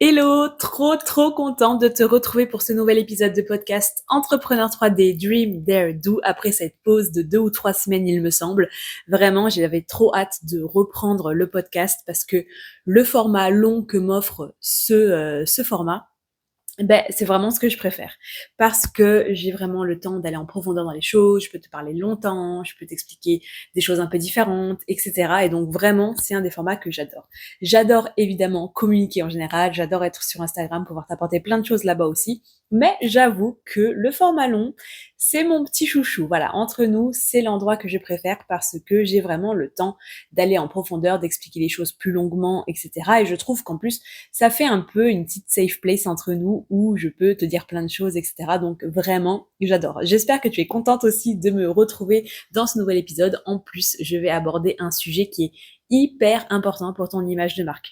Hello, trop contente de te retrouver pour ce nouvel épisode de podcast Entrepreneur 3D Dream Dare Do après cette pause de 2 ou 3 semaines il me semble. Vraiment, j'avais trop hâte de reprendre le podcast parce que le format long que m'offre ce format, c'est vraiment ce que je préfère. Parce que j'ai vraiment le temps d'aller en profondeur dans les choses, je peux te parler longtemps, je peux t'expliquer des choses un peu différentes, etc. Et donc vraiment, c'est un des formats que j'adore. J'adore évidemment communiquer en général, j'adore être sur Instagram, pouvoir t'apporter plein de choses là-bas aussi. Mais j'avoue que le format long, c'est mon petit chouchou. Voilà, entre nous, c'est l'endroit que je préfère parce que j'ai vraiment le temps d'aller en profondeur, d'expliquer les choses plus longuement, etc. Et je trouve qu'en plus, ça fait un peu une petite safe place entre nous où je peux te dire plein de choses, etc. Donc vraiment, j'adore. J'espère que tu es contente aussi de me retrouver dans ce nouvel épisode. En plus, je vais aborder un sujet qui est hyper important pour ton image de marque.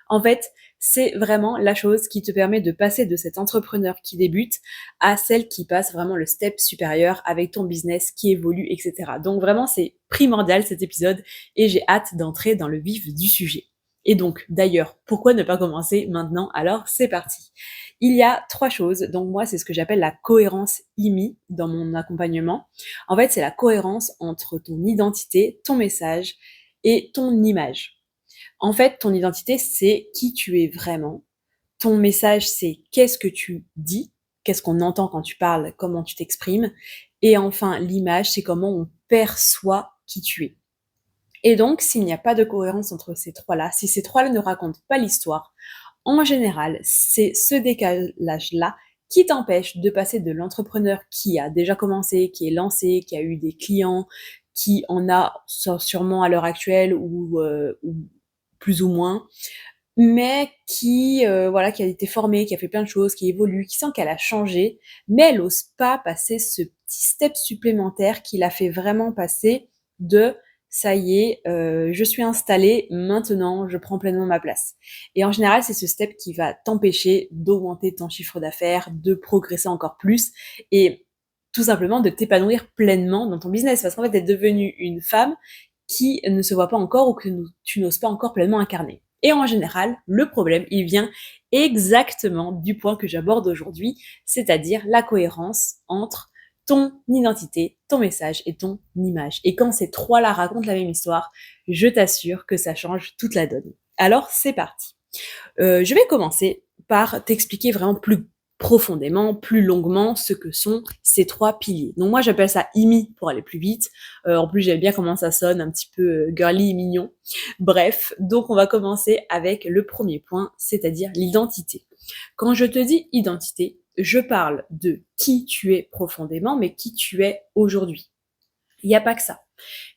En fait, c'est vraiment la chose qui te permet de passer de cet entrepreneur qui débute à celle qui passe vraiment le step supérieur avec ton business qui évolue, etc. Donc vraiment, c'est primordial cet épisode et j'ai hâte d'entrer dans le vif du sujet. Et donc, d'ailleurs, pourquoi ne pas commencer maintenant? Alors, c'est parti. Il y a 3 choses. Donc, moi, c'est ce que j'appelle la cohérence IMI dans mon accompagnement. En fait, c'est la cohérence entre ton identité, ton message et ton image. En fait, ton identité, c'est qui tu es vraiment. Ton message, c'est qu'est-ce que tu dis, qu'est-ce qu'on entend quand tu parles, comment tu t'exprimes. Et enfin, l'image, c'est comment on perçoit qui tu es. Et donc, s'il n'y a pas de cohérence entre ces trois-là, si ces trois-là ne racontent pas l'histoire, en général, c'est ce décalage-là qui t'empêche de passer de l'entrepreneur qui a déjà commencé, qui est lancé, qui a eu des clients, qui en a sûrement à l'heure actuelle ou plus ou moins, mais qui a été formée, qui a fait plein de choses, qui évolue, qui sent qu'elle a changé, mais elle n'ose pas passer ce petit step supplémentaire qui l'a fait vraiment passer de ça y est, je suis installée, maintenant je prends pleinement ma place. Et en général, c'est ce step qui va t'empêcher d'augmenter ton chiffre d'affaires, de progresser encore plus et tout simplement de t'épanouir pleinement dans ton business. Parce qu'en fait, t'es devenue une femme qui ne se voit pas encore ou que tu n'oses pas encore pleinement incarner. Et en général, le problème, il vient exactement du point que j'aborde aujourd'hui, c'est-à-dire la cohérence entre ton identité, ton message et ton image. Et quand ces trois-là racontent la même histoire, je t'assure que ça change toute la donne. Alors, c'est parti. Je vais commencer par t'expliquer vraiment plus profondément, plus longuement ce que sont ces 3 piliers. Donc moi j'appelle ça IMI pour aller plus vite. En plus j'aime bien comment ça sonne, un petit peu girly et mignon. Bref, donc on va commencer avec le premier point, c'est-à-dire l'identité. Quand je te dis identité, je parle de qui tu es profondément, mais qui tu es aujourd'hui. Il n'y a pas que ça.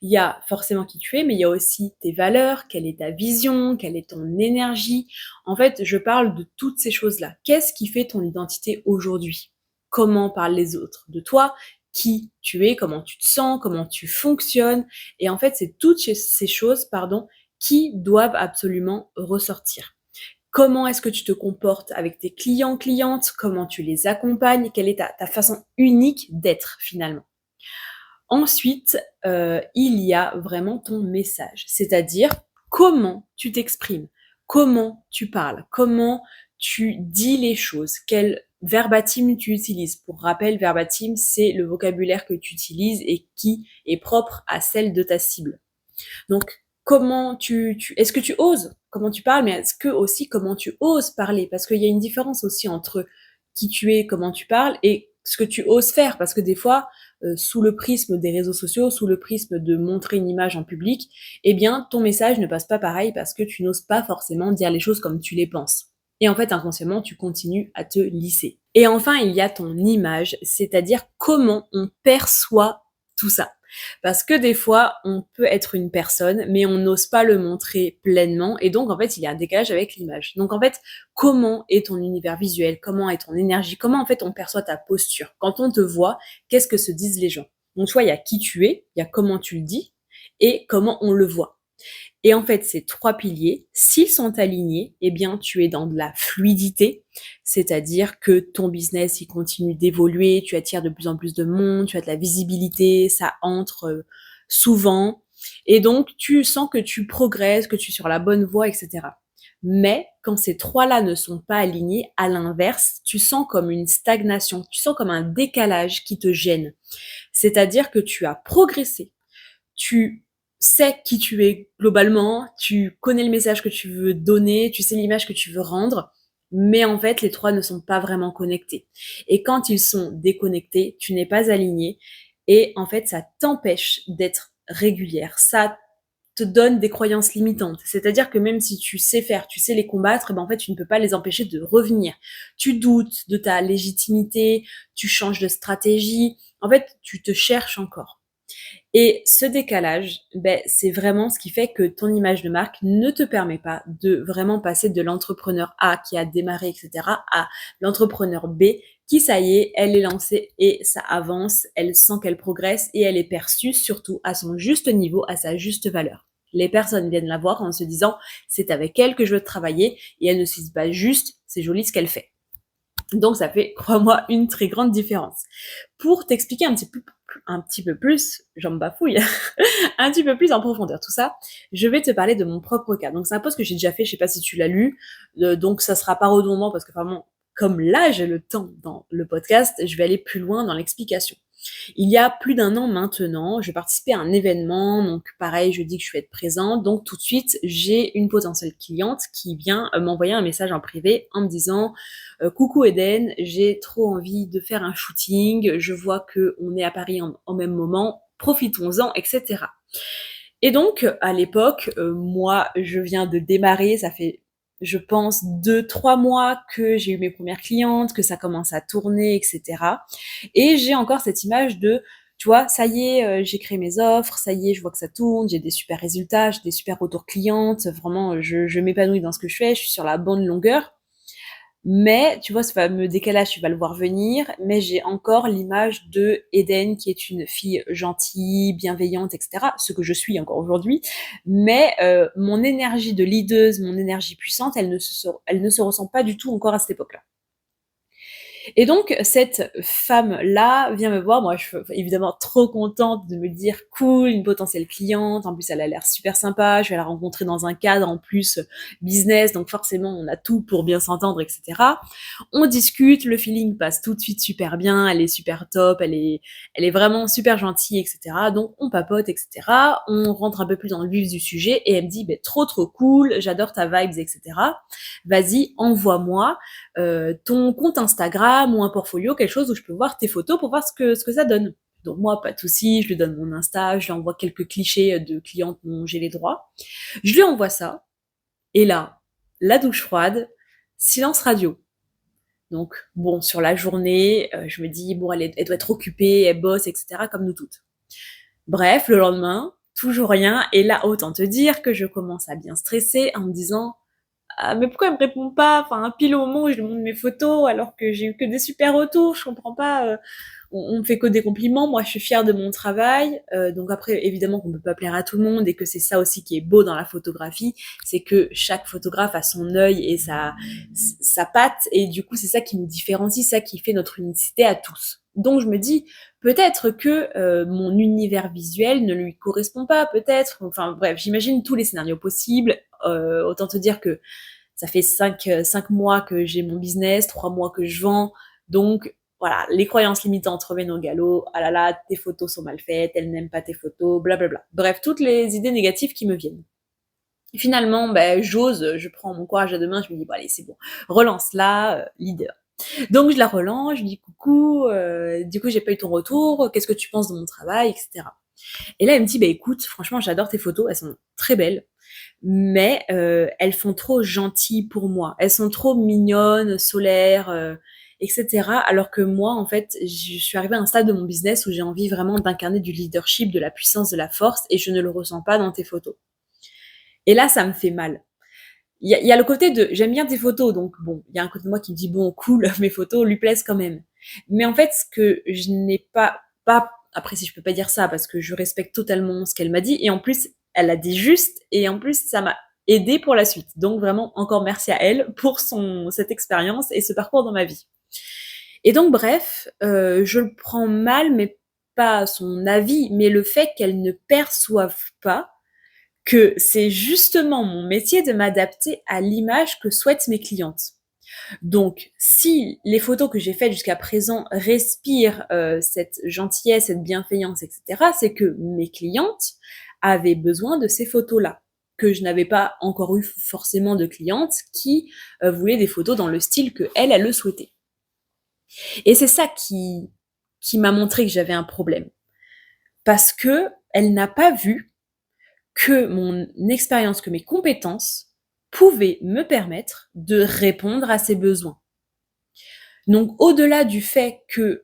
Il y a forcément qui tu es, mais il y a aussi tes valeurs, quelle est ta vision, quelle est ton énergie. En fait, je parle de toutes ces choses-là. Qu'est-ce qui fait ton identité aujourd'hui? Comment parlent les autres de toi? Qui tu es? Comment tu te sens? Comment tu fonctionnes? Et en fait, c'est toutes ces choses, qui doivent absolument ressortir. Comment est-ce que tu te comportes avec tes clients, clientes? Comment tu les accompagnes? Quelle est ta façon unique d'être finalement? Ensuite, il y a vraiment ton message, c'est-à-dire comment tu t'exprimes, comment tu parles, comment tu dis les choses, quel verbatim tu utilises. Pour rappel, verbatim, c'est le vocabulaire que tu utilises et qui est propre à celle de ta cible. Donc, comment est-ce que tu oses? Comment tu parles, mais est-ce que aussi comment tu oses parler? Parce qu'il y a une différence aussi entre qui tu es, comment tu parles, et ce que tu oses faire. Parce que des fois, sous le prisme des réseaux sociaux, sous le prisme de montrer une image en public, eh bien, ton message ne passe pas pareil parce que tu n'oses pas forcément dire les choses comme tu les penses. Et en fait, inconsciemment, tu continues à te lisser. Et enfin, il y a ton image, c'est-à-dire comment on perçoit tout ça. Parce que des fois, on peut être une personne, mais on n'ose pas le montrer pleinement. Et donc, en fait, il y a un décalage avec l'image. Donc, en fait, comment est ton univers visuel? Comment est ton énergie? Comment, en fait, on perçoit ta posture? Quand on te voit, qu'est-ce que se disent les gens? Donc, tu vois, il y a qui tu es, il y a comment tu le dis et comment on le voit. Et en fait, ces 3 piliers, s'ils sont alignés, eh bien, tu es dans de la fluidité, c'est-à-dire que ton business, il continue d'évoluer, tu attires de plus en plus de monde, tu as de la visibilité, ça entre souvent, et donc tu sens que tu progresses, que tu es sur la bonne voie, etc. Mais quand ces trois-là ne sont pas alignés, à l'inverse, tu sens comme une stagnation, tu sens comme un décalage qui te gêne. C'est-à-dire que tu as progressé, tu sais qui tu es globalement, tu connais le message que tu veux donner, tu sais l'image que tu veux rendre, mais en fait, les trois ne sont pas vraiment connectés. Et quand ils sont déconnectés, tu n'es pas aligné, et en fait, ça t'empêche d'être régulière. Ça te donne des croyances limitantes. C'est-à-dire que même si tu sais faire, tu sais les combattre, ben en fait, tu ne peux pas les empêcher de revenir. Tu doutes de ta légitimité, tu changes de stratégie. En fait, tu te cherches encore. Et ce décalage, ben, c'est vraiment ce qui fait que ton image de marque ne te permet pas de vraiment passer de l'entrepreneur A qui a démarré, etc., à l'entrepreneur B qui, ça y est, elle est lancée et ça avance, elle sent qu'elle progresse et elle est perçue surtout à son juste niveau, à sa juste valeur. Les personnes viennent la voir en se disant c'est avec elle que je veux travailler et elles ne se disent pas juste c'est joli ce qu'elle fait. Donc ça fait, crois-moi, une très grande différence. Pour t'expliquer un petit peu plus, j'en me bafouille, un petit peu plus en profondeur tout ça, je vais te parler de mon propre cas. Donc c'est un post que j'ai déjà fait, je sais pas si tu l'as lu, donc ça sera pas redondant parce que vraiment, comme là j'ai le temps dans le podcast, je vais aller plus loin dans l'explication. Il y a plus d'un an maintenant, je participais à un événement, donc pareil, je dis que je vais être présente, donc tout de suite, j'ai une potentielle cliente qui vient m'envoyer un message en privé en me disant coucou Eden, j'ai trop envie de faire un shooting, je vois que on est à Paris en même moment, profitons-en, etc. Et donc, à l'époque, moi, je viens de démarrer, ça fait, je pense, 2-3 mois que j'ai eu mes premières clientes, que ça commence à tourner, etc. Et j'ai encore cette image de, tu vois, ça y est, j'ai créé mes offres, ça y est, je vois que ça tourne, j'ai des super résultats, j'ai des super retours clientes, vraiment, je m'épanouis dans ce que je fais, je suis sur la bonne longueur. Mais, tu vois, ce fameux décalage, tu vas le voir venir, mais j'ai encore l'image de Eden, qui est une fille gentille, bienveillante, etc., ce que je suis encore aujourd'hui. Mais mon énergie de leaduse, mon énergie puissante, elle ne se ressent pas du tout encore à cette époque-là. Et donc, cette femme-là vient me voir. Moi, je suis évidemment trop contente de me dire, cool, une potentielle cliente. En plus, elle a l'air super sympa. Je vais la rencontrer dans un cadre, en plus, business. Donc, forcément, on a tout pour bien s'entendre, etc. On discute, le feeling passe tout de suite super bien. Elle est super top. Elle est vraiment super gentille, etc. Donc, on papote, etc. On rentre un peu plus dans le vif du sujet et elle me dit, trop, trop cool. J'adore ta vibes, etc. Vas-y, envoie-moi ton compte Instagram ou un portfolio, quelque chose où je peux voir tes photos pour voir ce que ça donne. Donc moi, pas de souci, je lui donne mon Insta, je lui envoie quelques clichés de clientes dont j'ai les droits. Je lui envoie ça, et là, la douche froide, silence radio. Donc bon, sur la journée, je me dis, bon, elle doit être occupée, elle bosse, etc., comme nous toutes. Bref, le lendemain, toujours rien, et là, autant te dire que je commence à bien stresser en me disant, ah, mais pourquoi elle me répond pas? Enfin, pile au moment où je lui montre mes photos, alors que j'ai eu que des super retours, je comprends pas. On me fait que des compliments. Moi, je suis fière de mon travail. Donc après, évidemment, qu'on peut pas plaire à tout le monde et que c'est ça aussi qui est beau dans la photographie, c'est que chaque photographe a son œil et sa patte, et du coup, c'est ça qui nous différencie, ça qui fait notre unicité à tous. Donc je me dis, peut-être que mon univers visuel ne lui correspond pas, peut-être. Enfin bref, j'imagine tous les scénarios possibles. Autant te dire que ça fait 5 mois que j'ai mon business, 3 mois que je vends. Donc, voilà, les croyances limitantes reviennent au galop. Ah là là, tes photos sont mal faites, elle n'aime pas tes photos, blablabla. Bref, toutes les idées négatives qui me viennent. Et finalement, j'ose, je prends mon courage à deux mains, je me dis, bon allez, c'est bon, relance-la, leader. Donc je la relance, je lui dis coucou, du coup j'ai pas eu ton retour, qu'est-ce que tu penses de mon travail, etc. Et là elle me dit, écoute, franchement j'adore tes photos, elles sont très belles, mais elles font trop gentilles pour moi. Elles sont trop mignonnes, solaires, etc. Alors que moi, en fait, je suis arrivée à un stade de mon business où j'ai envie vraiment d'incarner du leadership, de la puissance, de la force, et je ne le ressens pas dans tes photos. Et là, ça me fait mal. Il y a le côté de j'aime bien tes photos, donc bon, il y a un côté de moi qui me dit bon, cool, mes photos lui plaisent quand même. Mais en fait, ce que je n'ai pas après si je peux pas dire ça parce que je respecte totalement ce qu'elle m'a dit, et en plus elle a dit juste, et en plus ça m'a aidé pour la suite. Donc vraiment encore merci à elle pour cette expérience et ce parcours dans ma vie. Et donc bref, je le prends mal, mais pas son avis, mais le fait qu'elle ne perçoive pas que c'est justement mon métier de m'adapter à l'image que souhaitent mes clientes. Donc, si les photos que j'ai faites jusqu'à présent respirent cette gentillesse, cette bienveillance, etc., c'est que mes clientes avaient besoin de ces photos-là, que je n'avais pas encore eu forcément de clientes qui voulaient des photos dans le style que elle le souhaitait. Et c'est ça qui m'a montré que j'avais un problème. Parce que elle n'a pas vu que mon expérience, que mes compétences pouvaient me permettre de répondre à ses besoins. Donc au-delà du fait que,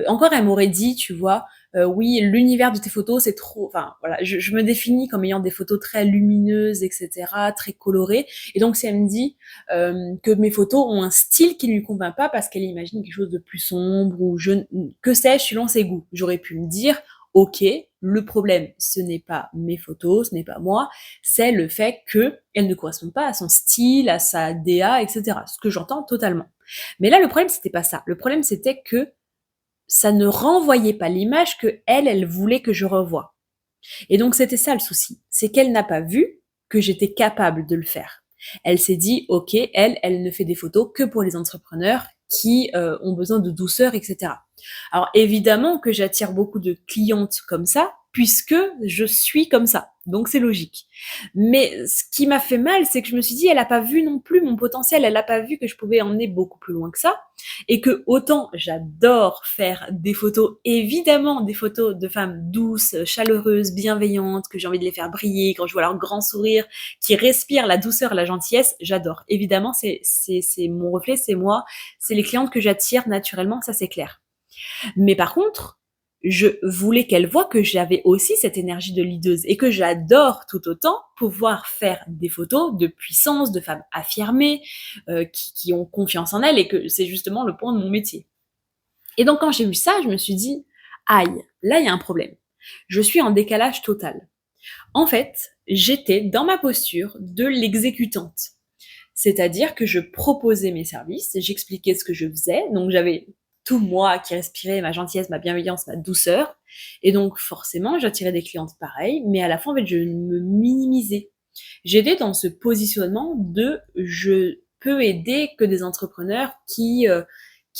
encore elle m'aurait dit, tu vois, oui, l'univers de tes photos c'est trop, enfin voilà, je me définis comme ayant des photos très lumineuses, etc., très colorées. Et donc si elle me dit que mes photos ont un style qui ne lui convainc pas parce qu'elle imagine quelque chose de plus sombre ou que sais-je, selon ses goûts, j'aurais pu me dire, ok, le problème ce n'est pas mes photos, ce n'est pas moi, c'est le fait que elles ne correspondent pas à son style, à sa DA, etc. Ce que j'entends totalement. Mais là, le problème, c'était pas ça. Le problème, c'était que ça ne renvoyait pas l'image que elle voulait que je revoie. Et donc, c'était ça le souci. C'est qu'elle n'a pas vu que j'étais capable de le faire. Elle s'est dit, ok, elle ne fait des photos que pour les entrepreneurs qui ont besoin de douceur, etc. Alors évidemment que j'attire beaucoup de clientes comme ça, puisque je suis comme ça. Donc c'est logique. Mais ce qui m'a fait mal, c'est que je me suis dit, elle a pas vu non plus mon potentiel, elle a pas vu que je pouvais emmener beaucoup plus loin que ça, et que autant j'adore faire des photos, évidemment des photos de femmes douces, chaleureuses, bienveillantes, que j'ai envie de les faire briller, quand je vois leur grand sourire, qui respirent la douceur, la gentillesse, j'adore. Évidemment, c'est mon reflet, c'est moi, c'est les clientes que j'attire naturellement, ça c'est clair. Mais par contre, je voulais qu'elle voie que j'avais aussi cette énergie de leaduse et que j'adore tout autant pouvoir faire des photos de puissance, de femmes affirmées, qui ont confiance en elles, et que c'est justement le point de mon métier. Et donc quand j'ai vu ça, je me suis dit, aïe, là il y a un problème. Je suis en décalage total. En fait, j'étais dans ma posture de l'exécutante. C'est-à-dire que je proposais mes services, j'expliquais ce que je faisais, donc j'avais tout moi qui respirait ma gentillesse, ma bienveillance, ma douceur, et donc forcément j'attirais des clientes pareilles, mais à la fin en fait je me minimisais. J'étais dans ce positionnement de je peux aider que des entrepreneurs qui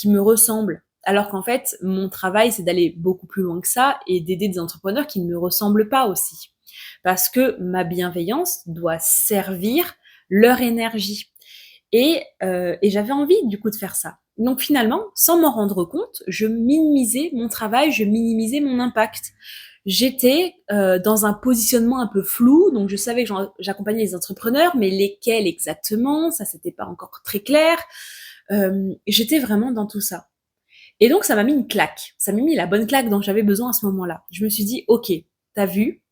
me ressemblent, alors qu'en fait mon travail c'est d'aller beaucoup plus loin que ça et d'aider des entrepreneurs qui ne me ressemblent pas aussi, parce que ma bienveillance doit servir leur énergie. Et j'avais envie du coup de faire ça. Donc finalement, sans m'en rendre compte, je minimisais mon travail, je minimisais mon impact. J'étais dans un positionnement un peu flou, donc je savais que j'accompagnais les entrepreneurs, mais lesquels exactement, ça c'était pas encore très clair. J'étais vraiment dans tout ça. Et donc ça m'a mis une claque, ça m'a mis la bonne claque dont j'avais besoin à ce moment-là. Je me suis dit, ok, t'as vu,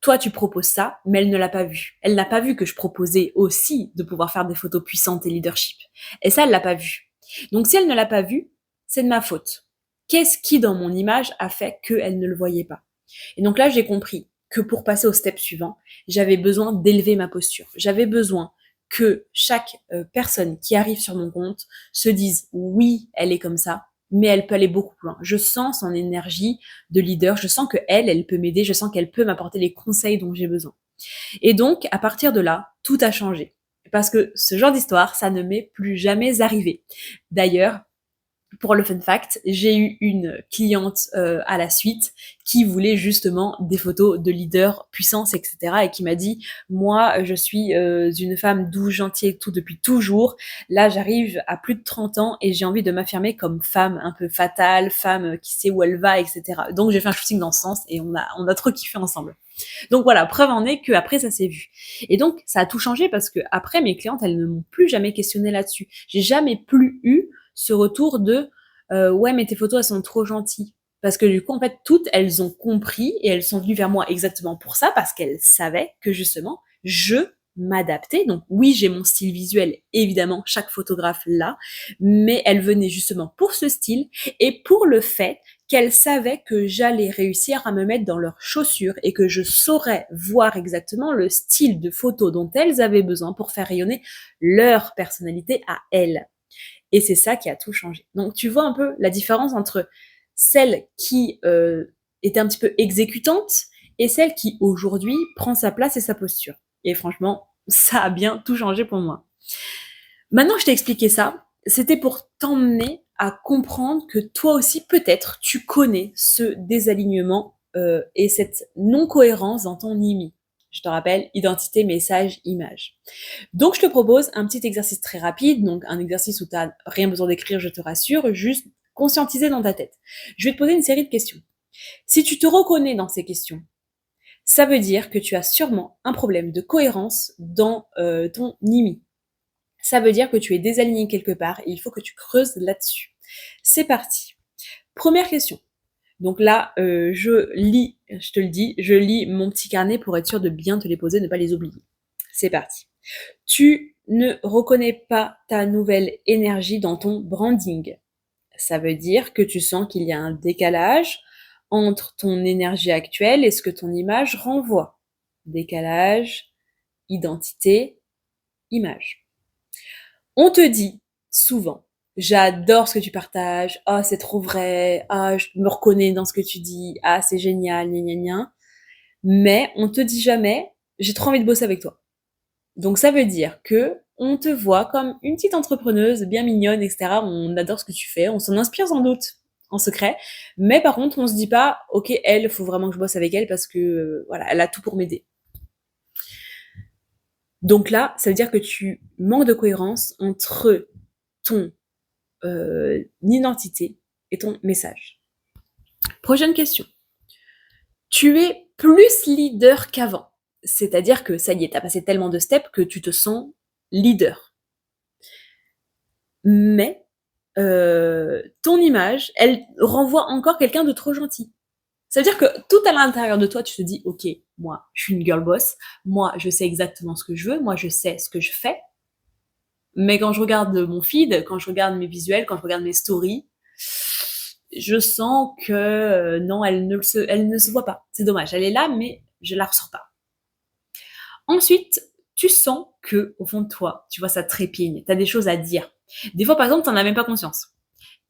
toi tu proposes ça, mais elle ne l'a pas vu. Elle n'a pas vu que je proposais aussi de pouvoir faire des photos puissantes et leadership. Et ça, elle l'a pas vu. Donc si elle ne l'a pas vu, c'est de ma faute. Qu'est-ce qui dans mon image a fait qu'elle ne le voyait pas? Et donc là, j'ai compris que pour passer au step suivant, j'avais besoin d'élever ma posture. J'avais besoin que chaque personne qui arrive sur mon compte se dise oui, elle est comme ça, mais elle peut aller beaucoup plus loin. Je sens son énergie de leader, je sens que elle peut m'aider, je sens qu'elle peut m'apporter les conseils dont j'ai besoin. Et donc, à partir de là, tout a changé. Parce que ce genre d'histoire, ça ne m'est plus jamais arrivé. D'ailleurs, pour le fun fact, j'ai eu une cliente à la suite qui voulait justement des photos de leader, puissance, etc. et qui m'a dit, moi, je suis une femme douce, gentille et tout depuis toujours. Là, j'arrive à plus de 30 ans et j'ai envie de m'affirmer comme femme un peu fatale, femme qui sait où elle va, etc. Donc, j'ai fait un shooting dans ce sens et on a trop kiffé ensemble. Donc voilà, preuve en est qu'après ça s'est vu. Et donc ça a tout changé parce que après mes clientes, elles ne m'ont plus jamais questionné là-dessus. J'ai jamais plus eu ce retour de ouais mais tes photos elles sont trop gentilles. Parce que du coup en fait toutes elles ont compris et elles sont venues vers moi exactement pour ça, parce qu'elles savaient que justement je m'adaptais. Donc oui, j'ai mon style visuel, évidemment, chaque photographe l'a, mais elles venaient justement pour ce style et pour le fait qu'elles savaient que j'allais réussir à me mettre dans leurs chaussures et que je saurais voir exactement le style de photo dont elles avaient besoin pour faire rayonner leur personnalité à elles. Et c'est ça qui a tout changé. Donc tu vois un peu la différence entre celle qui était un petit peu exécutante et celle qui aujourd'hui prend sa place et sa posture. Et franchement, ça a bien tout changé pour moi. Maintenant que je t'ai expliqué ça, c'était pour t'emmener à comprendre que toi aussi, peut-être, tu connais ce désalignement et cette non-cohérence dans ton IMI. Je te rappelle, identité, message, image. Donc, je te propose un petit exercice très rapide, donc un exercice où tu n'as rien besoin d'écrire, je te rassure, juste conscientiser dans ta tête. Je vais te poser une série de questions. Si tu te reconnais dans ces questions, ça veut dire que tu as sûrement un problème de cohérence dans ton IMI. Ça veut dire que tu es désaligné quelque part et il faut que tu creuses là-dessus. C'est parti. Première question. Donc là, je lis, je te le dis, je lis mon petit carnet pour être sûr de bien te les poser, ne pas les oublier. C'est parti. Tu ne reconnais pas ta nouvelle énergie dans ton branding. Ça veut dire que tu sens qu'il y a un décalage entre ton énergie actuelle et ce que ton image renvoie. Décalage, identité, image. On te dit souvent, j'adore ce que tu partages, ah c'est trop vrai, ah je me reconnais dans ce que tu dis, ah c'est génial, gna gna gna. Mais on te dit jamais, j'ai trop envie de bosser avec toi. Donc ça veut dire que on te voit comme une petite entrepreneuse bien mignonne, etc. On adore ce que tu fais, on s'en inspire sans doute en secret, mais par contre on se dit pas, ok elle, faut vraiment que je bosse avec elle parce que voilà, elle a tout pour m'aider. Donc là, ça veut dire que tu manques de cohérence entre ton identité et ton message. Prochaine question. Tu es plus leader qu'avant. C'est-à-dire que ça y est, t'as passé tellement de steps que tu te sens leader. Mais ton image, elle renvoie encore quelqu'un de trop gentil. Ça veut dire que tout à l'intérieur de toi, tu te dis, ok, moi, je suis une girl boss, moi, je sais exactement ce que je veux, moi, je sais ce que je fais. Mais quand je regarde mon feed, quand je regarde mes visuels, quand je regarde mes stories, je sens que non, elle ne se voit pas. C'est dommage, elle est là, mais je la ressens pas. Ensuite, tu sens que au fond de toi, tu vois, ça trépigne, t'as des choses à dire. Des fois, par exemple, t'en as même pas conscience.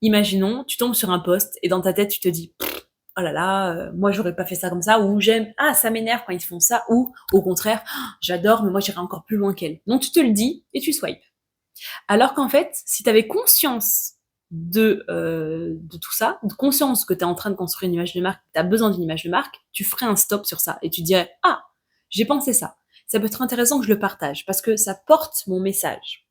Imaginons, tu tombes sur un post et dans ta tête, tu te dis, oh là là, moi j'aurais pas fait ça comme ça, ou j'aime, ah ça m'énerve quand ils font ça, ou au contraire, j'adore, mais moi j'irai encore plus loin qu'elle. Donc tu te le dis et tu swipes. Alors qu'en fait, si tu avais conscience de tout ça, de conscience que tu es en train de construire une image de marque, tu as besoin d'une image de marque, tu ferais un stop sur ça et tu dirais, ah, j'ai pensé ça. Ça peut être intéressant que je le partage parce que ça porte mon message.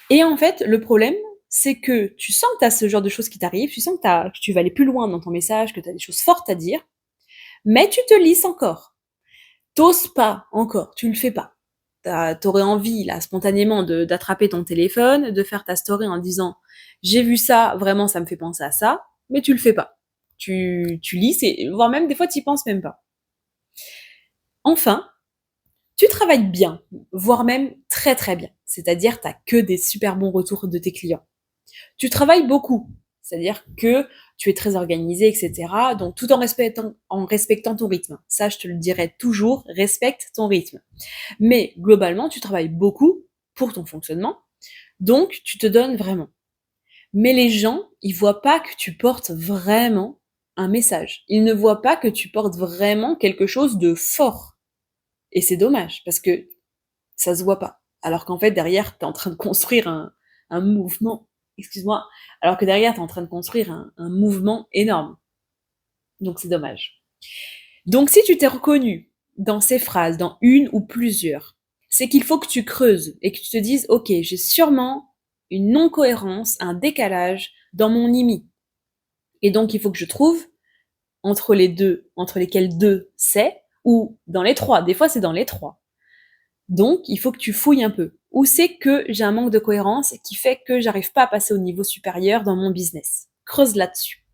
Et en fait, le problème, c'est que tu sens que tu as ce genre de choses qui t'arrivent, tu sens que tu vas aller plus loin dans ton message, que tu as des choses fortes à dire, mais tu te lisses encore. T'oses pas encore, tu le fais pas. T'aurais envie, là, spontanément, d'attraper ton téléphone, de faire ta story en disant j'ai vu ça, vraiment, ça me fait penser à ça, mais tu le fais pas. Tu lis, voire même des fois, tu y penses même pas. Enfin, tu travailles bien, voire même très très bien. C'est-à-dire, t'as que des super bons retours de tes clients. Tu travailles beaucoup. C'est-à-dire que tu es très organisé, etc. Donc, tout en respectant ton rythme. Ça, je te le dirai toujours, respecte ton rythme. Mais globalement, tu travailles beaucoup pour ton fonctionnement, donc tu te donnes vraiment. Mais les gens, ils voient pas que tu portes vraiment un message. Ils ne voient pas que tu portes vraiment quelque chose de fort. Et c'est dommage, parce que ça se voit pas. Alors qu'en fait, derrière, tu es en train de construire un mouvement, excuse-moi, alors que derrière, tu es en train de construire un mouvement énorme. Donc c'est dommage. Donc si tu t'es reconnu dans ces phrases, dans une ou plusieurs, c'est qu'il faut que tu creuses et que tu te dises, ok, j'ai sûrement une non-cohérence, un décalage dans mon IMI. Et donc, il faut que je trouve entre les deux, entre lesquels deux c'est, ou dans les trois. Des fois, c'est dans les trois. Donc, il faut que tu fouilles un peu. Où c'est que j'ai un manque de cohérence qui fait que j'arrive pas à passer au niveau supérieur dans mon business. Creuse là-dessus.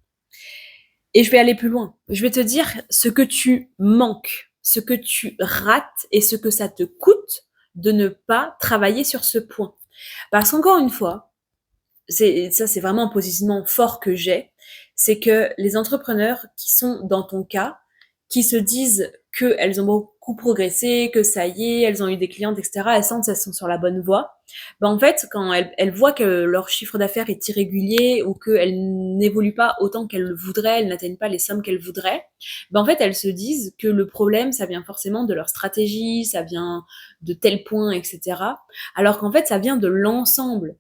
Et je vais aller plus loin. Je vais te dire ce que tu manques, ce que tu rates et ce que ça te coûte de ne pas travailler sur ce point. Parce qu'encore une fois, c'est vraiment un positionnement fort que j'ai, c'est que les entrepreneurs qui sont dans ton cas, qui se disent qu'elles ont beaucoup progressé, que ça y est, elles ont eu des clientes, etc., elles sentent qu'elles sont sur la bonne voie. Ben en fait, quand elles voient que leur chiffre d'affaires est irrégulier ou qu'elles n'évoluent pas autant qu'elles le voudraient, elles n'atteignent pas les sommes qu'elles voudraient, ben en fait, elles se disent que le problème, ça vient forcément de leur stratégie, ça vient de tel point, etc. Alors qu'en fait, ça vient de l'ensemble.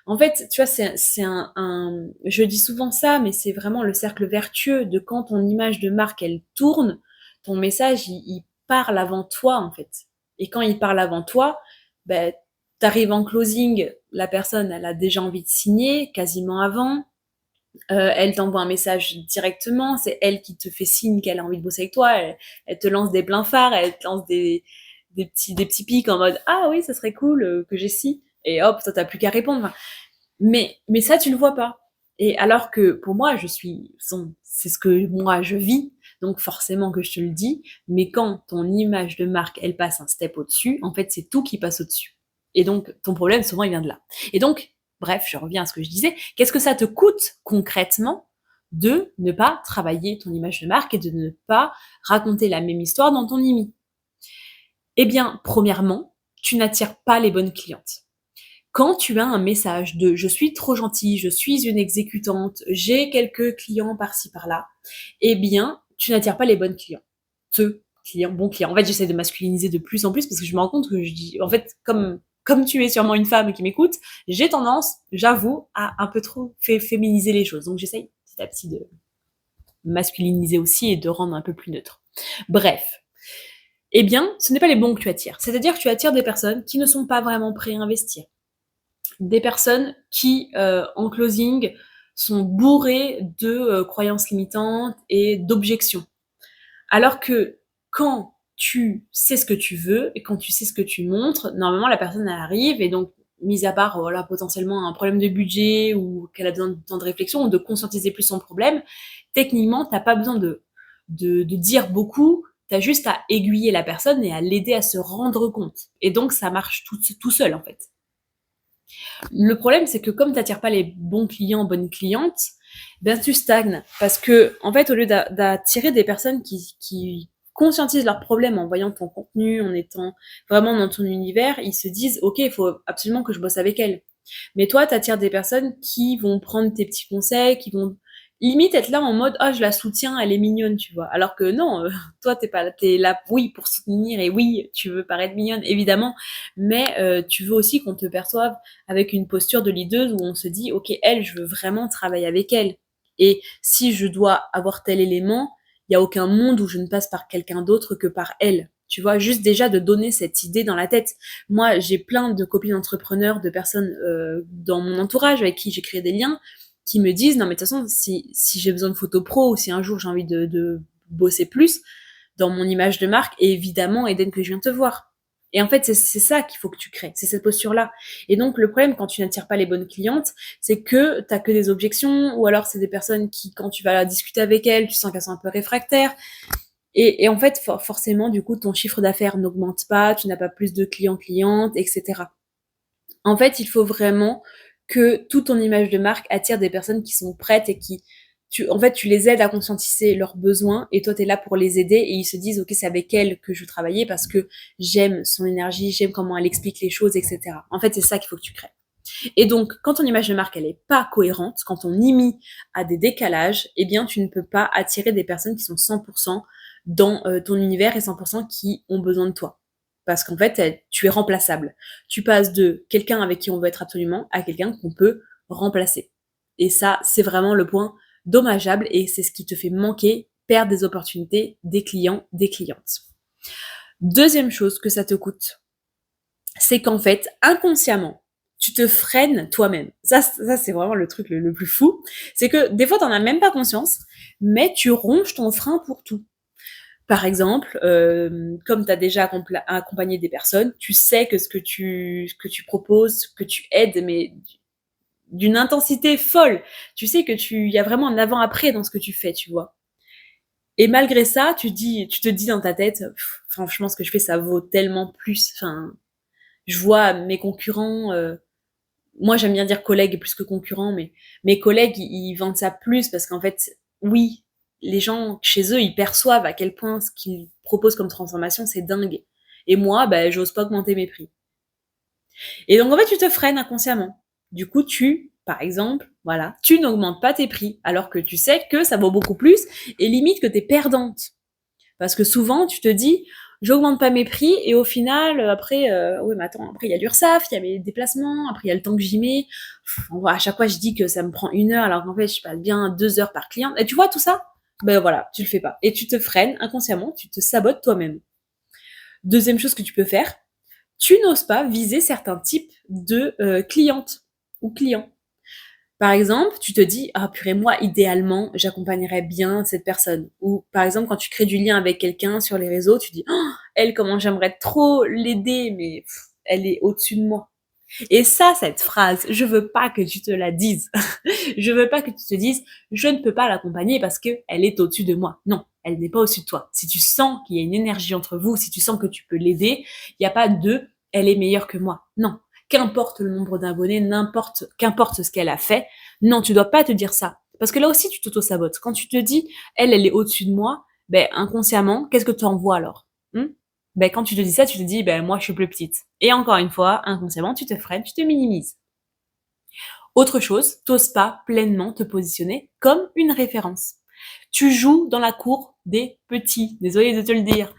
En fait, tu vois, je dis souvent ça, mais c'est vraiment le cercle vertueux de quand ton image de marque, elle tourne, ton message, il parle avant toi, en fait. Et quand il parle avant toi, ben, t'arrives en closing, la personne, elle a déjà envie de signer, quasiment avant. Elle t'envoie un message directement, c'est elle qui te fait signe qu'elle a envie de bosser avec toi, elle te lance des pleins phares, elle te lance des petits pics en mode ah oui, ça serait cool que j'ai si, et hop, toi t'as plus qu'à répondre. Enfin, mais ça, tu le vois pas. Et alors que pour moi, c'est ce que moi je vis, donc forcément que je te le dis, mais quand ton image de marque, elle passe un step au-dessus, en fait, c'est tout qui passe au-dessus. Et donc, ton problème, souvent, il vient de là. Et donc, bref, je reviens à ce que je disais, qu'est-ce que ça te coûte concrètement de ne pas travailler ton image de marque et de ne pas raconter la même histoire dans ton IMI? Eh bien, premièrement, tu n'attires pas les bonnes clientes. Quand tu as un message de je suis trop gentille, je suis une exécutante, j'ai quelques clients par-ci par-là, eh bien, tu n'attires pas les bonnes clients. Bons clients. En fait, j'essaie de masculiniser de plus en plus parce que je me rends compte que je dis, en fait, comme tu es sûrement une femme qui m'écoute, j'ai tendance, j'avoue, à un peu trop féminiser les choses. Donc, j'essaye petit à petit de masculiniser aussi et de rendre un peu plus neutre. Bref. Eh bien, ce n'est pas les bons que tu attires. C'est-à-dire que tu attires des personnes qui ne sont pas vraiment prêtes à investir. Des personnes qui, en closing, sont bourrées de croyances limitantes et d'objections. Alors que quand tu sais ce que tu veux et quand tu sais ce que tu montres, normalement la personne elle arrive et donc, mis à part voilà, potentiellement un problème de budget ou qu'elle a besoin de temps de réflexion ou de conscientiser plus son problème, techniquement t'as pas besoin de dire beaucoup, t'as juste à aiguiller la personne et à l'aider à se rendre compte. Et donc ça marche tout seul en fait. Le problème, c'est que comme tu n'attires pas les bons clients, bonnes clientes, ben tu stagnes. Parce que, en fait, au lieu d'attirer des personnes qui conscientisent leurs problèmes en voyant ton contenu, en étant vraiment dans ton univers, ils se disent, OK, il faut absolument que je bosse avec elles. Mais toi, tu attires des personnes qui vont prendre tes petits conseils, qui vont limite être là en mode ah je la soutiens, elle est mignonne, tu vois. Alors que non, toi t'es là oui pour soutenir et oui tu veux paraître mignonne évidemment, mais tu veux aussi qu'on te perçoive avec une posture de leaduse où on se dit ok elle je veux vraiment travailler avec elle et si je dois avoir tel élément, il y a aucun monde où je ne passe par quelqu'un d'autre que par elle. Tu vois, juste déjà de donner cette idée dans la tête. Moi, j'ai plein de copines entrepreneurs, de personnes dans mon entourage avec qui j'ai créé des liens, qui me disent non mais de toute façon si j'ai besoin de photos pro ou si un jour j'ai envie de bosser plus dans mon image de marque, évidemment Eden que je viens te voir. Et en fait c'est ça qu'il faut que tu crées, c'est cette posture là. Et donc le problème quand tu n'attires pas les bonnes clientes, c'est que t'as que des objections ou alors c'est des personnes qui quand tu vas discuter avec elles, tu sens qu'elles sont un peu réfractaires. Et en fait forcément du coup ton chiffre d'affaires n'augmente pas, tu n'as pas plus de clientes, etc. En fait, il faut vraiment que toute ton image de marque attire des personnes qui sont prêtes et tu les aides à conscientiser leurs besoins et toi, tu es là pour les aider et ils se disent, OK, c'est avec elle que je veux travailler parce que j'aime son énergie, j'aime comment elle explique les choses, etc. En fait, c'est ça qu'il faut que tu crées. Et donc, quand ton image de marque, elle est pas cohérente, quand ton IMI a des décalages, eh bien, tu ne peux pas attirer des personnes qui sont 100% dans ton univers et 100% qui ont besoin de toi. Parce qu'en fait, tu es remplaçable. Tu passes de quelqu'un avec qui on veut être absolument à quelqu'un qu'on peut remplacer. Et ça, c'est vraiment le point dommageable et c'est ce qui te fait manquer, perdre des opportunités, des clients, des clientes. Deuxième chose que ça te coûte, c'est qu'en fait, inconsciemment, tu te freines toi-même. Ça c'est vraiment le truc le plus fou. C'est que des fois, t'en as même pas conscience, mais tu ronges ton frein pour tout. Par exemple, comme tu as déjà accompagné des personnes, tu sais que ce que tu proposes, que tu aides, mais d'une intensité folle. Tu sais que il y a vraiment un avant-après dans ce que tu fais, tu vois. Et malgré ça, tu te dis dans ta tête, franchement, ce que je fais, ça vaut tellement plus. Enfin, je vois mes concurrents, moi j'aime bien dire collègues plus que concurrents, mais mes collègues, ils vendent ça plus parce qu'en fait, oui, les gens, chez eux, ils perçoivent à quel point ce qu'ils proposent comme transformation, c'est dingue. Et moi, j'ose pas augmenter mes prix. Et donc, en fait, tu te freines inconsciemment. Du coup, par exemple, voilà, tu n'augmentes pas tes prix, alors que tu sais que ça vaut beaucoup plus, et limite que t'es perdante. Parce que souvent, tu te dis, j'augmente pas mes prix, et au final, après, oui, mais attends, après, il y a l'URSSAF, il y a mes déplacements, après, il y a le temps que j'y mets. À chaque fois, je dis que ça me prend 1 heure, alors qu'en fait, je passe bien 2 heures par client. Et tu vois tout ça? Ben voilà, tu le fais pas. Et tu te freines inconsciemment, tu te sabotes toi-même. Deuxième chose que tu peux faire, tu n'oses pas viser certains types de clientes ou clients. Par exemple, tu te dis, ah purée, moi, idéalement, j'accompagnerais bien cette personne. Ou par exemple, quand tu crées du lien avec quelqu'un sur les réseaux, tu dis, oh, elle, comment j'aimerais trop l'aider, mais elle est au-dessus de moi. Et ça, cette phrase, je veux pas que tu te la dises. Je veux pas que tu te dises, je ne peux pas l'accompagner parce que elle est au-dessus de moi. Non, elle n'est pas au-dessus de toi. Si tu sens qu'il y a une énergie entre vous, si tu sens que tu peux l'aider, il n'y a pas de, elle est meilleure que moi. Non. Qu'importe le nombre d'abonnés, qu'importe ce qu'elle a fait. Non, tu dois pas te dire ça. Parce que là aussi, tu t'auto-sabotes. Quand tu te dis, elle est au-dessus de moi, inconsciemment, qu'est-ce que tu envoies alors? Quand tu te dis ça, tu te dis, moi, je suis plus petite. Et encore une fois, inconsciemment, tu te freines, tu te minimises. Autre chose, t'oses pas pleinement te positionner comme une référence. Tu joues dans la cour des petits. Désolée de te le dire,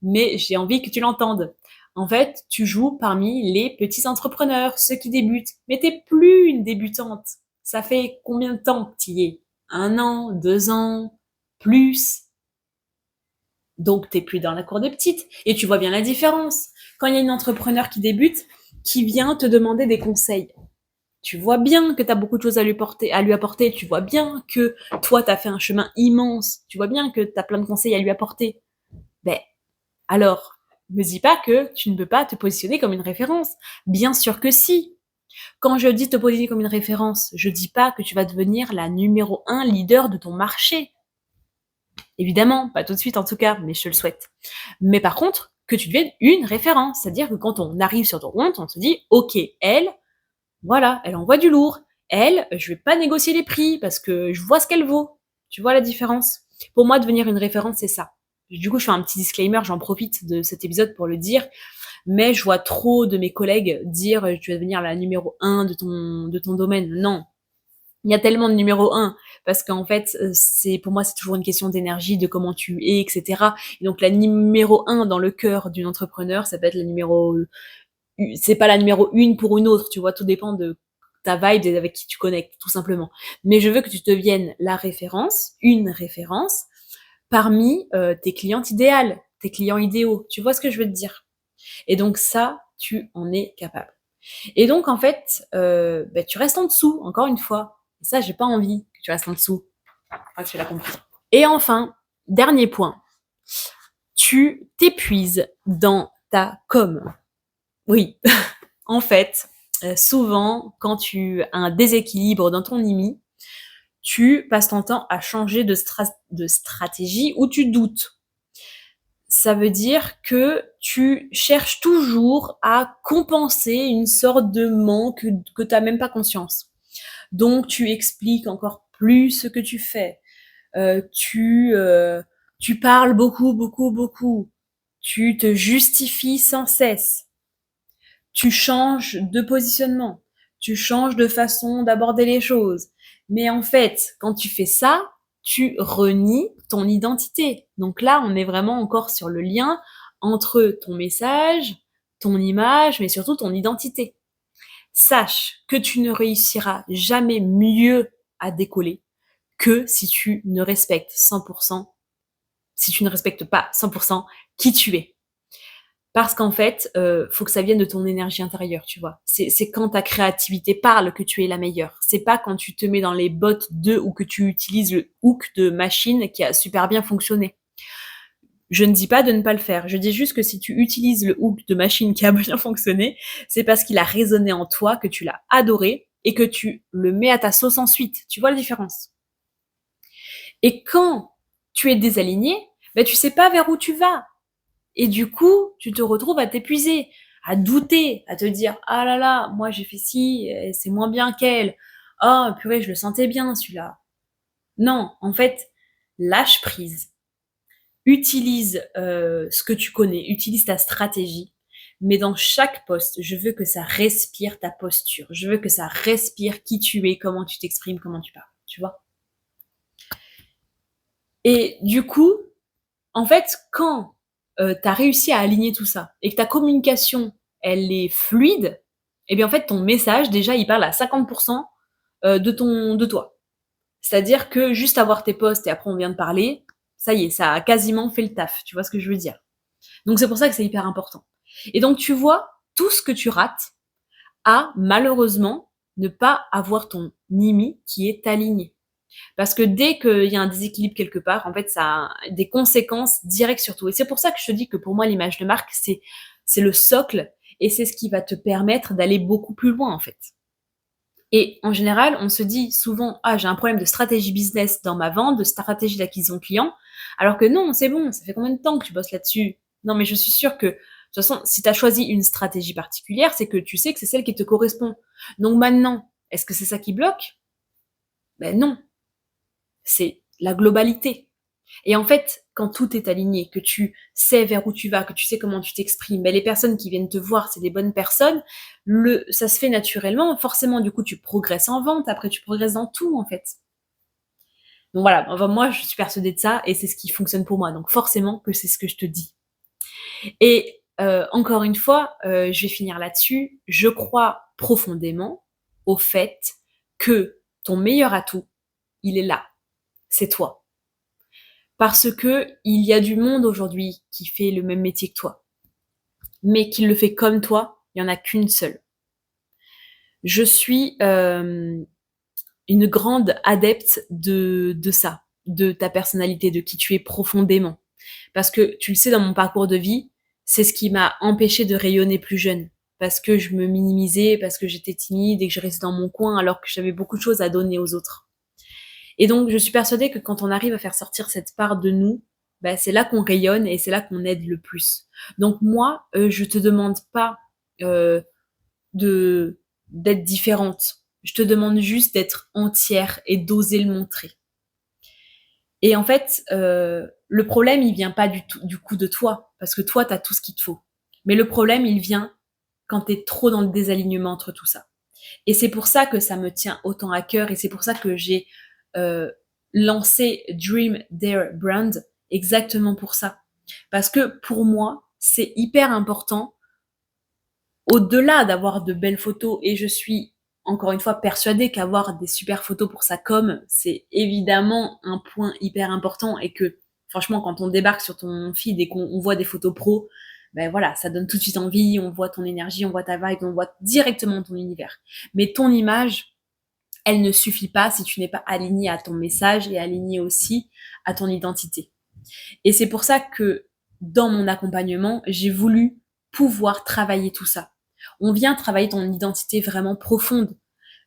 mais j'ai envie que tu l'entendes. En fait, tu joues parmi les petits entrepreneurs, ceux qui débutent. Mais t'es plus une débutante. Ça fait combien de temps que tu y es? 1 an, 2 ans, plus. Donc t'es plus dans la cour des petites. Et tu vois bien la différence. Quand il y a une entrepreneur qui débute, qui vient te demander des conseils, tu vois bien que tu as beaucoup de choses à lui apporter, tu vois bien que toi, tu as fait un chemin immense, tu vois bien que tu as plein de conseils à lui apporter. Alors, me dis pas que tu ne peux pas te positionner comme une référence. Bien sûr que si. Quand je dis te positionner comme une référence, je dis pas que tu vas devenir la numéro 1 leader de ton marché. Évidemment, pas tout de suite en tout cas, mais je te le souhaite. Mais par contre, que tu deviennes une référence. C'est-à-dire que quand on arrive sur ton compte, on se dit, ok, voilà, elle envoie du lourd. Elle, je vais pas négocier les prix parce que je vois ce qu'elle vaut. Tu vois la différence? Pour moi, devenir une référence, c'est ça. Du coup, je fais un petit disclaimer, j'en profite de cet épisode pour le dire, mais je vois trop de mes collègues dire tu vas devenir la numéro 1 de ton domaine. Non. Il y a tellement de numéro 1 parce qu'en fait, pour moi, c'est toujours une question d'énergie, de comment tu es, etc. Et donc, la numéro 1 dans le cœur d'une entrepreneur, ça peut être c'est pas la numéro 1 pour une autre, tu vois, tout dépend de ta vibe et avec qui tu connectes, tout simplement. Mais je veux que tu deviennes la référence, une référence, parmi tes clientes idéales, tes clients idéaux. Tu vois ce que je veux te dire? Et donc ça, tu en es capable. Et donc, en fait, tu restes en dessous, encore une fois. Et ça, j'ai pas envie que tu restes en dessous. Enfin, tu l'as compris. Et enfin, dernier point. Tu t'épuises dans ta com. Oui, en fait, souvent, quand tu as un déséquilibre dans ton IMI, tu passes ton temps à changer de stratégie ou tu doutes. Ça veut dire que tu cherches toujours à compenser une sorte de manque que tu n'as même pas conscience. Donc, tu expliques encore plus ce que tu fais. Tu parles beaucoup, beaucoup, beaucoup. Tu te justifies sans cesse. Tu changes de positionnement, tu changes de façon d'aborder les choses. Mais en fait, quand tu fais ça, tu renies ton identité. Donc là, on est vraiment encore sur le lien entre ton message, ton image, mais surtout ton identité. Sache que tu ne réussiras jamais mieux à décoller que si tu ne respectes 100%, si tu ne respectes pas 100% qui tu es. Parce qu'en fait, faut que ça vienne de ton énergie intérieure, tu vois. C'est quand ta créativité parle que tu es la meilleure. C'est pas quand tu te mets dans les bottes de ou que tu utilises le hook de machine qui a super bien fonctionné. Je ne dis pas de ne pas le faire. Je dis juste que si tu utilises le hook de machine qui a bien fonctionné, c'est parce qu'il a résonné en toi, que tu l'as adoré et que tu le mets à ta sauce ensuite. Tu vois la différence? Et quand tu es désaligné, tu sais pas vers où tu vas. Et du coup, tu te retrouves à t'épuiser, à douter, à te dire « Ah là là, moi j'ai fait ci, c'est moins bien qu'elle. Oh purée, je le sentais bien celui-là. » Non, en fait, lâche prise, utilise ce que tu connais, utilise ta stratégie, mais dans chaque poste, je veux que ça respire ta posture. Je veux que ça respire qui tu es, comment tu t'exprimes, comment tu parles, tu vois. Et du coup, en fait, quand tu as réussi à aligner tout ça et que ta communication, elle est fluide, eh bien en fait, ton message, déjà, il parle à 50% de toi. C'est-à-dire que juste avoir tes posts et après on vient de parler, ça y est, ça a quasiment fait le taf. Tu vois ce que je veux dire? Donc c'est pour ça que c'est hyper important. Et donc tu vois, tout ce que tu rates a malheureusement ne pas avoir ton NIMI qui est aligné. Parce que dès qu'il y a un déséquilibre quelque part, en fait, ça a des conséquences directes sur tout. Et c'est pour ça que je te dis que pour moi, l'image de marque, c'est le socle et c'est ce qui va te permettre d'aller beaucoup plus loin, en fait. Et en général, on se dit souvent, ah, j'ai un problème de stratégie business dans ma vente, de stratégie d'acquisition client, alors que non, c'est bon, ça fait combien de temps que tu bosses là-dessus? Non, mais je suis sûre que, de toute façon, si tu as choisi une stratégie particulière, c'est que tu sais que c'est celle qui te correspond. Donc maintenant, est-ce que c'est ça qui bloque? Ben non, c'est la globalité. Et en fait, quand tout est aligné, que tu sais vers où tu vas, que tu sais comment tu t'exprimes, ben les personnes qui viennent te voir, c'est des bonnes personnes, ça se fait naturellement. Forcément, du coup, tu progresses en vente, après tu progresses dans tout, en fait. Donc voilà, enfin, moi, je suis persuadée de ça, et c'est ce qui fonctionne pour moi. Donc forcément que c'est ce que je te dis. Et encore une fois, je vais finir là-dessus. Je crois profondément au fait que ton meilleur atout, il est là. C'est toi. Parce que il y a du monde aujourd'hui qui fait le même métier que toi, mais qui le fait comme toi, il y en a qu'une seule. Je suis une grande adepte de ça, de ta personnalité, de qui tu es profondément. Parce que tu le sais, dans mon parcours de vie, c'est ce qui m'a empêché de rayonner plus jeune. Parce que je me minimisais, parce que j'étais timide et que je restais dans mon coin alors que j'avais beaucoup de choses à donner aux autres. Et donc, je suis persuadée que quand on arrive à faire sortir cette part de nous, bah, c'est là qu'on rayonne et c'est là qu'on aide le plus. Donc moi, je te demande pas euh, de d'être différente. Je te demande juste d'être entière et d'oser le montrer. Et en fait, le problème, il vient pas du coup de toi, parce que toi, t'as tout ce qu'il te faut. Mais le problème, il vient quand t'es trop dans le désalignement entre tout ça. Et c'est pour ça que ça me tient autant à cœur et c'est pour ça que j'ai euh, lancé Dream Their Brand exactement pour ça. Parce que pour moi, c'est hyper important, au-delà d'avoir de belles photos, et je suis encore une fois persuadée qu'avoir des super photos pour sa com, c'est évidemment un point hyper important et que franchement, quand on débarque sur ton feed et qu'on voit des photos pro, ben voilà, ça donne tout de suite envie, on voit ton énergie, on voit ta vibe, on voit directement ton univers. Mais ton image, elle ne suffit pas si tu n'es pas aligné à ton message et aligné aussi à ton identité. Et c'est pour ça que dans mon accompagnement, j'ai voulu pouvoir travailler tout ça. On vient travailler ton identité vraiment profonde.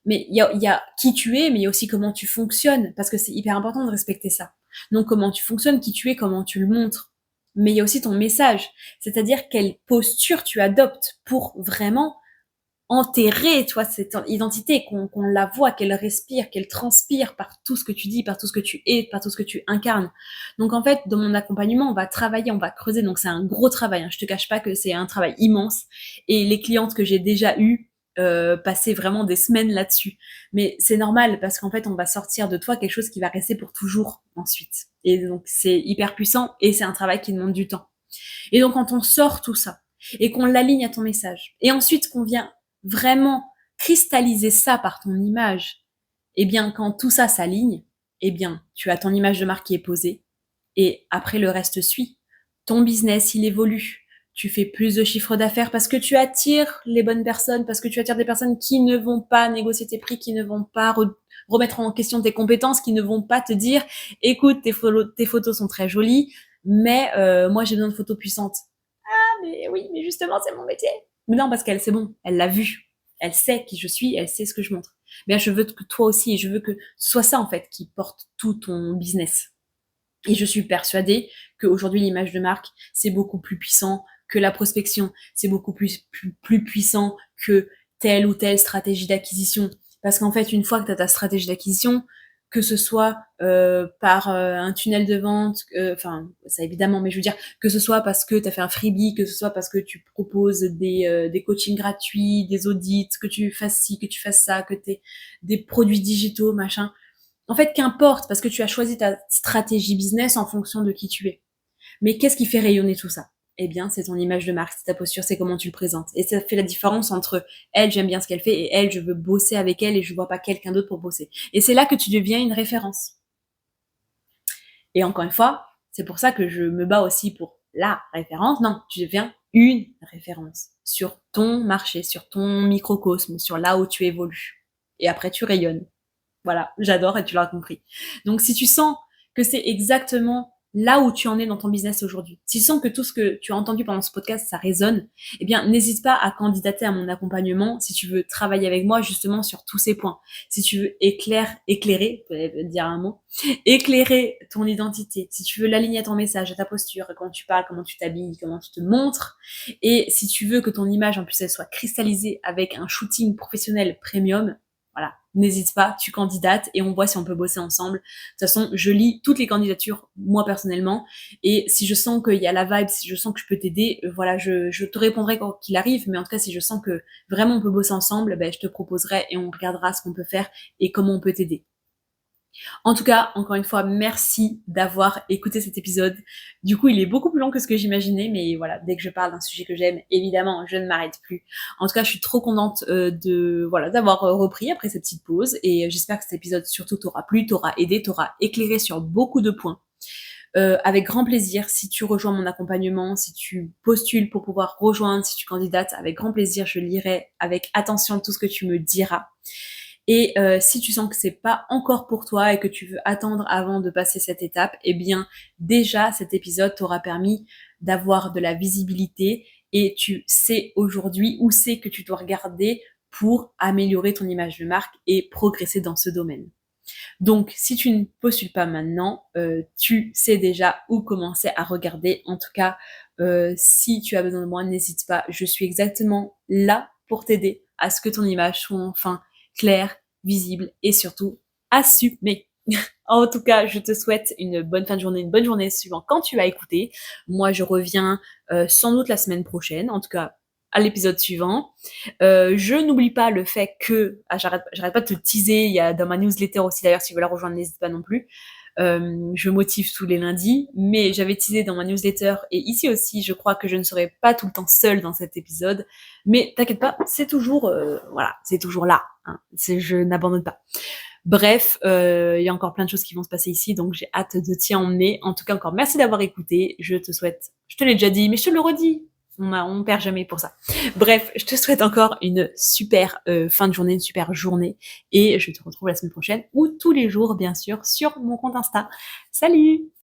Mais il y a qui tu es, mais il y a aussi comment tu fonctionnes, parce que c'est hyper important de respecter ça. Donc comment tu fonctionnes, qui tu es, comment tu le montres. Mais il y a aussi ton message, c'est-à-dire quelle posture tu adoptes pour vraiment enterrer, tu vois, cette identité, qu'on la voit, qu'elle respire, qu'elle transpire par tout ce que tu dis, par tout ce que tu es, par tout ce que tu incarnes. Donc en fait, dans mon accompagnement, on va travailler, on va creuser. Donc c'est un gros travail. Hein. Je te cache pas que c'est un travail immense. Et les clientes que j'ai déjà eues passaient vraiment des semaines là-dessus. Mais c'est normal parce qu'en fait, on va sortir de toi quelque chose qui va rester pour toujours ensuite. Et donc c'est hyper puissant et c'est un travail qui demande du temps. Et donc quand on sort tout ça et qu'on l'aligne à ton message, et ensuite qu'on vient vraiment cristalliser ça par ton image, eh bien, quand tout ça s'aligne, eh bien, tu as ton image de marque qui est posée, et après le reste suit. Ton business, il évolue. Tu fais plus de chiffre d'affaires parce que tu attires les bonnes personnes, parce que tu attires des personnes qui ne vont pas négocier tes prix, qui ne vont pas remettre en question tes compétences, qui ne vont pas te dire, écoute, tes photos sont très jolies, mais moi j'ai besoin de photos puissantes. Ah, mais oui, mais justement, c'est mon métier. Mais non, parce qu'elle, c'est bon, elle l'a vu. Elle sait qui je suis, elle sait ce que je montre. Mais je veux que toi aussi, et je veux que ce soit ça, en fait, qui porte tout ton business. Et je suis persuadée qu'aujourd'hui, l'image de marque, c'est beaucoup plus puissant que la prospection. C'est beaucoup plus puissant que telle ou telle stratégie d'acquisition. Parce qu'en fait, une fois que tu as ta stratégie d'acquisition, que ce soit par un tunnel de vente, enfin ça évidemment, mais je veux dire que ce soit parce que tu as fait un freebie, que ce soit parce que tu proposes des coachings gratuits, des audits, que tu fasses ci, que tu fasses ça, que tu aies des produits digitaux, machin. En fait, qu'importe, parce que tu as choisi ta stratégie business en fonction de qui tu es. Mais qu'est-ce qui fait rayonner tout ça? Eh bien, c'est ton image de marque, c'est ta posture, c'est comment tu le présentes. Et ça fait la différence entre elle, j'aime bien ce qu'elle fait, et elle, je veux bosser avec elle et je vois pas quelqu'un d'autre pour bosser. Et c'est là que tu deviens une référence. Et encore une fois, c'est pour ça que je me bats aussi pour la référence. Non, tu deviens une référence sur ton marché, sur ton microcosme, sur là où tu évolues. Et après, tu rayonnes. Voilà, j'adore et tu l'auras compris. Donc si tu sens que c'est exactement là où tu en es dans ton business aujourd'hui, si tu sens que tout ce que tu as entendu pendant ce podcast, ça résonne, eh bien n'hésite pas à candidater à mon accompagnement si tu veux travailler avec moi justement sur tous ces points. Si tu veux éclairer, dire un mot, éclairer ton identité, si tu veux l'aligner à ton message, à ta posture, à comment tu parles, comment tu t'habilles, comment tu te montres, et si tu veux que ton image en plus elle soit cristallisée avec un shooting professionnel premium, voilà, n'hésite pas, tu candidates et on voit si on peut bosser ensemble. De toute façon, je lis toutes les candidatures, moi personnellement, et si je sens qu'il y a la vibe, si je sens que je peux t'aider, voilà, je te répondrai quand qu'il arrive, mais en tout cas, si je sens que vraiment on peut bosser ensemble, ben, je te proposerai et on regardera ce qu'on peut faire et comment on peut t'aider. En tout cas, encore une fois, merci d'avoir écouté cet épisode. Du coup, il est beaucoup plus long que ce que j'imaginais, mais voilà, dès que je parle d'un sujet que j'aime, évidemment, je ne m'arrête plus. En tout cas, je suis trop contente d'avoir repris après cette petite pause, et j'espère que cet épisode surtout t'aura plu, t'aura aidé, t'aura éclairé sur beaucoup de points. Avec grand plaisir, si tu rejoins mon accompagnement, si tu postules pour pouvoir rejoindre, si tu candidates, avec grand plaisir, je lirai avec attention tout ce que tu me diras. Et si tu sens que c'est pas encore pour toi et que tu veux attendre avant de passer cette étape, eh bien déjà cet épisode t'aura permis d'avoir de la visibilité et tu sais aujourd'hui où c'est que tu dois regarder pour améliorer ton image de marque et progresser dans ce domaine. Donc si tu ne postules pas maintenant, tu sais déjà où commencer à regarder. En tout cas, si tu as besoin de moi, n'hésite pas, je suis exactement là pour t'aider à ce que ton image soit enfin claire, visible et surtout assumée. En tout cas, je te souhaite une bonne fin de journée, une bonne journée suivant quand tu vas écouter. Moi, je reviens sans doute la semaine prochaine, en tout cas à l'épisode suivant. Je n'oublie pas le fait que, j'arrête pas de te teaser, il y a dans ma newsletter aussi d'ailleurs, si tu veux la rejoindre, n'hésite pas non plus. Je motive tous les lundis, mais j'avais teasé dans ma newsletter et ici aussi, je crois que je ne serai pas tout le temps seule dans cet épisode, mais t'inquiète pas, c'est toujours, voilà, c'est toujours là, hein, je n'abandonne pas. Bref, il y a encore plein de choses qui vont se passer ici, donc j'ai hâte de t'y emmener. En tout cas, encore merci d'avoir écouté. Je te souhaite, je te l'ai déjà dit, mais je te le redis. On perd jamais pour ça. Bref, je te souhaite encore une super fin de journée, une super journée, et je te retrouve la semaine prochaine ou tous les jours, bien sûr, sur mon compte Insta. Salut!